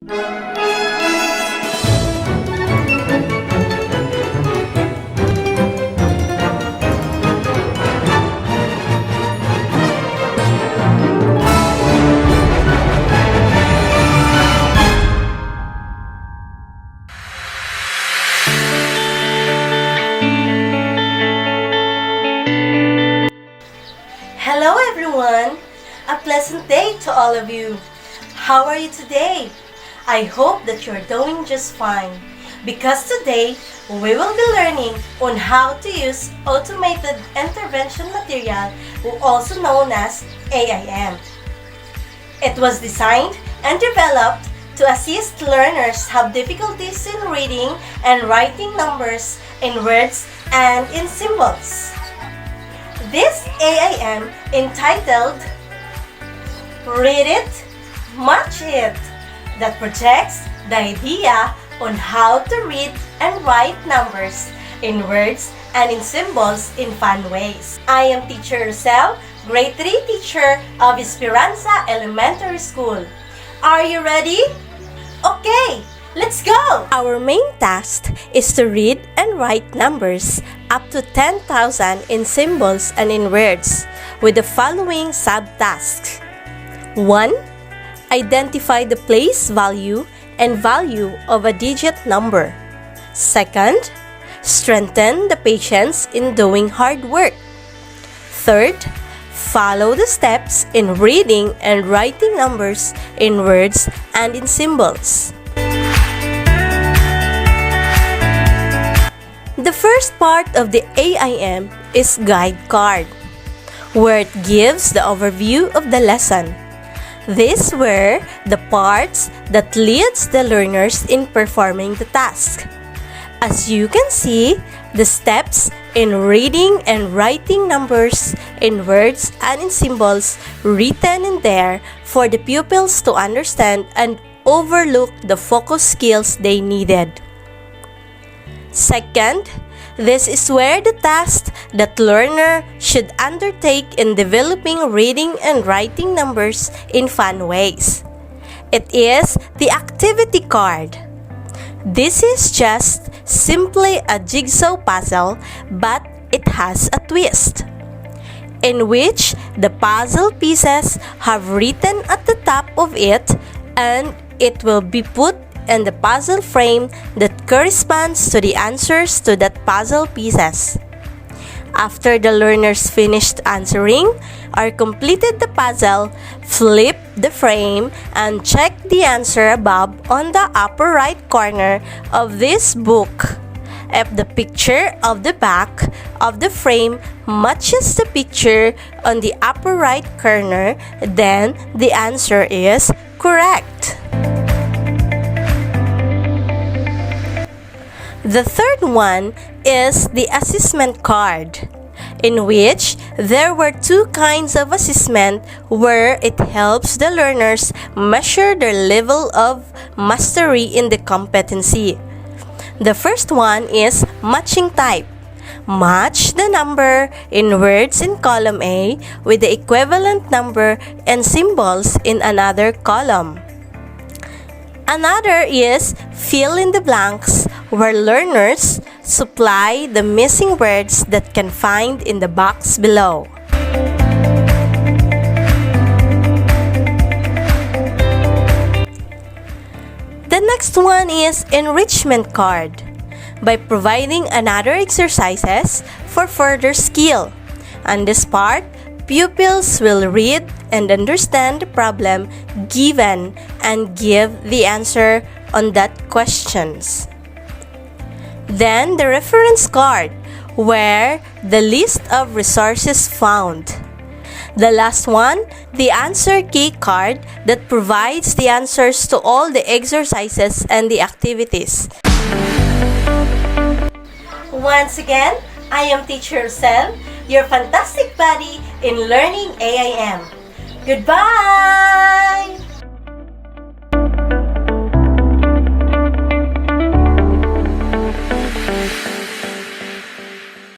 Hello everyone! A pleasant day to all of you. How are you today? I hope that you're doing just fine because today we will be learning on how to use Automated Intervention Material, also known as AIM. It was designed and developed to assist learners have difficulties in reading and writing numbers in words and in symbols. This AIM entitled Read It, Match It that projects the idea on how to read and write numbers in words and in symbols in fun ways. I am Teacher Rosel, Grade 3 teacher of Esperanza Elementary School. Are you ready? Okay, let's go! Our main task is to read and write numbers up to 10,000 in symbols and in words with the following subtasks. 1. Identify the place value and value of a digit number. 2nd, strengthen the patience in doing hard work. 3rd, follow the steps in reading and writing numbers in words and in symbols. The first part of the AIM is Guide Card, where it gives the overview of the lesson. These were the parts that leads the learners in performing the task. As you can see, the steps in reading and writing numbers in words and in symbols written in there for the pupils to understand and overlook the focus skills they needed. Second, this is where the task that learner should undertake in developing reading and writing numbers in fun ways. It is the activity card. This is just simply a jigsaw puzzle, but it has a twist, in which the puzzle pieces have written at the top of it, and it will be put in the puzzle frame that corresponds to the answers to that puzzle pieces. After the learners finished answering or completed the puzzle, flip the frame and check the answer above on the upper right corner of this book. If the picture of the back of the frame matches the picture on the upper right corner, then the answer is correct. The third one is the assessment card, in which there were two kinds of assessment where it helps the learners measure their level of mastery in the competency. The first one is matching type. Match the number in words in column A with the equivalent number and symbols in another column. Another is fill in the blanks, where learners supply the missing words that can find in the box below. The next one is enrichment card, by providing another exercises for further skill. On this part, pupils will read and understand the problem given and give the answer on that questions. Then the reference card, where the list of resources found. The last one, the answer key card, that provides the answers to all the exercises and the activities. Once again, I am Teacher Rosel, your fantastic buddy in learning AIM. Goodbye!